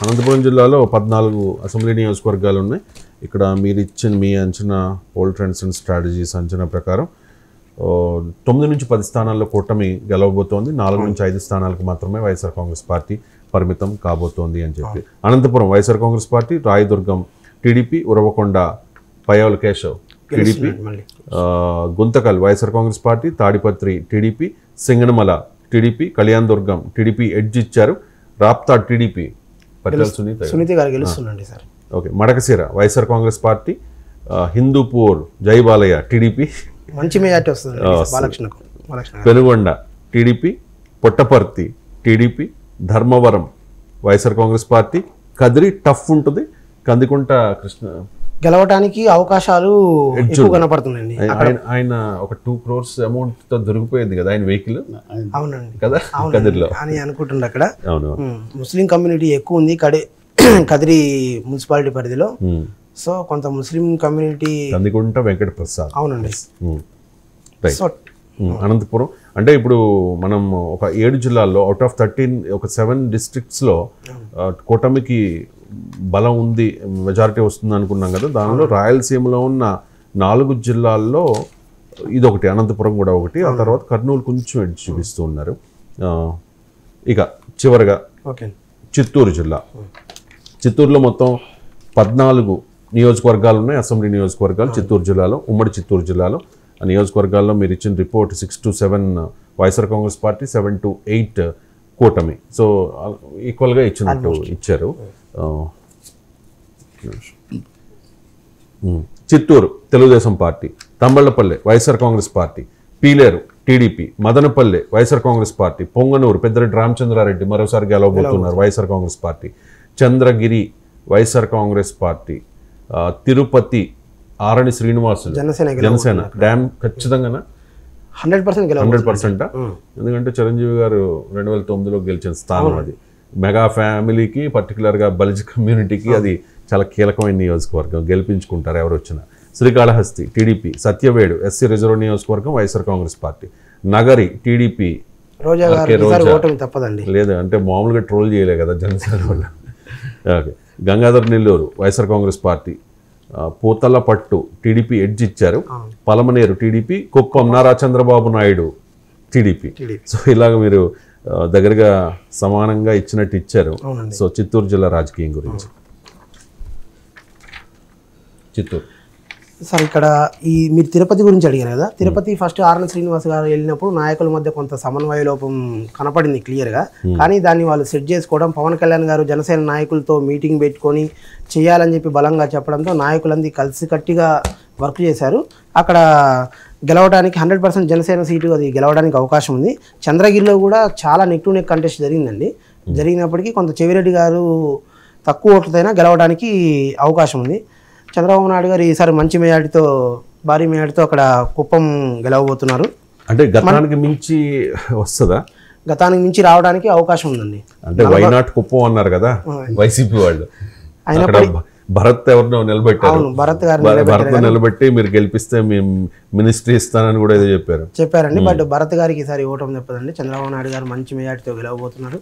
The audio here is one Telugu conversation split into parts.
అనంతపురం జిల్లాలో 14 అసెంబ్లీ నియోజకవర్గాలు ఉన్నాయి. ఇక్కడ మీరు ఇచ్చిన మీ అంచనా పోల్ ట్రెండ్స్ అండ్ స్ట్రాటజీస్ అంచనా ప్రకారం 9 నుంచి 10 స్థానాల్లో కూటమి గెలవబోతోంది. 4 నుంచి 5 స్థానాలకు మాత్రమే వైఎస్ఆర్ కాంగ్రెస్ పార్టీ పరిమితం కాబోతోంది అని చెప్పి. Anantapuram YSR Congress party, Rayadurgam TDP, Uravakonda Payyavula Keshav TDP, Guntakal YSR Congress party, Tadipatri TDP, Singanamala TDP, Kalyandurgam TDP edge ఇచ్చారు. రాప్తా టీడీపీ పటేల్ సునీత గారు గెలుస్తుందండి sir. Okay, Madakasira YSR Congress party, Hindupur Jaibalayya TDP మంచి మెజార్టీ వస్తుంది. Penukonda TDP, Puttaparthi TDP, Dharmavaram YSR Congress party, Kadiri tough ఉంటుంది. కందికుంట కృష్ణ గెలవడానికి అవకాశాలు ఎక్కువ కనపడుతున్నాయండి. ఆయన ఒక 2 crores అమౌంట్ తో దొరికిపోయింది కదా ఆయన వెహికల్. అవునండి కదా కదిరిలో అని అనుకుంటుండే. అక్కడ అవును ముస్లిం కమ్యూనిటీ ఎక్కువ ఉంది కదిరి మున్సిపాలిటీ పరిధిలో. సో కొంత ముస్లిం కమ్యూనిటీ కందికుంట వెంకట ప్రసాద్. అవునండి. అనంతపురం అంటే ఇప్పుడు మనం ఒక 7 జిల్లాల్లో అవుట్ ఆఫ్ 13 ఒక 7 డిస్ట్రిక్ట్స్లో కూటమికి బలం ఉంది, మెజారిటీ వస్తుంది అనుకున్నాం కదా. దానిలో రాయలసీమలో ఉన్న 4 జిల్లాల్లో ఇదొకటి, అనంతపురం కూడా ఒకటి. ఆ తర్వాత కర్నూలు కొంచెం ఎడ్జ్ చూపిస్తూ ఉన్నారు. ఇక చివరిగా చిత్తూరు జిల్లా. చిత్తూరులో మొత్తం 14 నియోజకవర్గాలు ఉన్నాయి, అసెంబ్లీ నియోజకవర్గాలు చిత్తూరు జిల్లాలో. ఉమ్మడి చిత్తూరు జిల్లాలో ఆ నియోజకవర్గాల్లో మీరు ఇచ్చిన report 6 to 7 YSR Congress party, 7 to 8 కూటమి. సో ఈక్వల్గా ఇచ్చారు. Chittoor Telugu Desam party, Thamballapalle YSR Congress party, Pileru TDP, Madanapalle YSR Congress party, Punganur Peddireddy Ramachandra Reddy మరోసారి గెలవబోతున్నారు YSR Congress party, Chandragiri YSR Congress party, Tirupati Arani Srinivasulu Janasena. Damn ఖచ్చితంగా 100%. ఎందుకంటే చిరంజీవి గారు 2009లో గెలిచిన స్థానం అది. మెగా ఫ్యామిలీకి, పర్టికులర్గా బలిజ కమ్యూనిటీకి అది చాలా కీలకమైన నియోజకవర్గం, గెలిపించుకుంటారు ఎవరు వచ్చినా. Srikalahasti TDP, Satyavedu SC reserve నియోజకవర్గం YSR Congress party, Nagari TDP. లేదు అంటే మామూలుగా ట్రోల్ చేయలే కదా జనసేన వల్ల. Okay, Gangadhara Nellore YSR Congress party, Puthalapattu TDP edge ఇచ్చారు. Palamaner TDP, Kuppam Nara Chandrababu Naidu TDP. So ఇలాగ మీరు దగ్గరగా సమానంగా ఇచ్చినట్టు ఇచ్చారు. సో చిత్తూరు జిల్లా రాజకీయం గురించి. చిత్తూరు సార్, ఇక్కడ మీరు తిరుపతి గురించి అడిగారు కదా. తిరుపతి ఫస్ట్ ఆర్ఎన్ శ్రీనివాస్ గారు వెళ్ళినప్పుడు నాయకుల మధ్య కొంత సమన్వయ లోపం కనపడింది క్లియర్గా. కానీ దాన్ని వాళ్ళు సెట్ చేసుకోవడం, పవన్ కళ్యాణ్ గారు జనసేన నాయకులతో మీటింగ్ పెట్టుకొని చేయాలని చెప్పి బలంగా చెప్పడంతో నాయకులందరూ కలిసికట్టిగా వర్క్ చేశారు. అక్కడ గెలవడానికి 100% జనసేన సీటు అది గెలవడానికి అవకాశం ఉంది. చంద్రగిరిలో కూడా చాలా నెక్ టు నెక్ కంటెస్ట్ జరిగిందండి. జరిగినప్పటికీ కొంత చెవిరెడ్డి గారు తక్కువ ఓట్లతోనైనా గెలవడానికి అవకాశం ఉంది. చంద్రబాబు నాయుడు గారు ఈసారి మంచి మెజార్టీతో, భారీ మెజార్టీతో అక్కడ కుప్పం గెలవబోతున్నారు. అంటే గతానికి మించి వస్తుందా? గతానికి మించి రావడానికి అవకాశం ఉందండి. అంటే వై నాట్ కుప్పం అన్నారు కదా వైసీపీ వాళ్ళు. భరత్ ఎవరినో నిలబెట్టారు, భరత్ నిలబెట్టి మీరు గెలిపిస్తే మేము మినిస్ట్రీ ఇస్తానని కూడా ఏదో చెప్పారండి. బట్ భరత్ గారికి ఈసారి ఓటమి చెప్పదండి. చంద్రబాబు నాయుడు గారు మంచి మెజార్టీతో గెలవబోతున్నారు.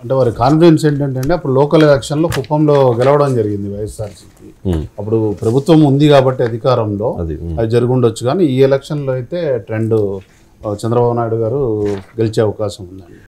అంటే వారి కాన్ఫిడెన్స్ ఏంటంటే అప్పుడు లోకల్ ఎలక్షన్ లో కుప్పంలో గెలవడం జరిగింది వైఎస్ఆర్సీపీ. అప్పుడు ప్రభుత్వం ఉంది కాబట్టి అధికారంలో అది జరుగుండొచ్చు. కానీ ఈ ఎలక్షన్ లో అయితే ట్రెండ్ చంద్రబాబు నాయుడు గారు గెలిచే అవకాశం ఉందండి.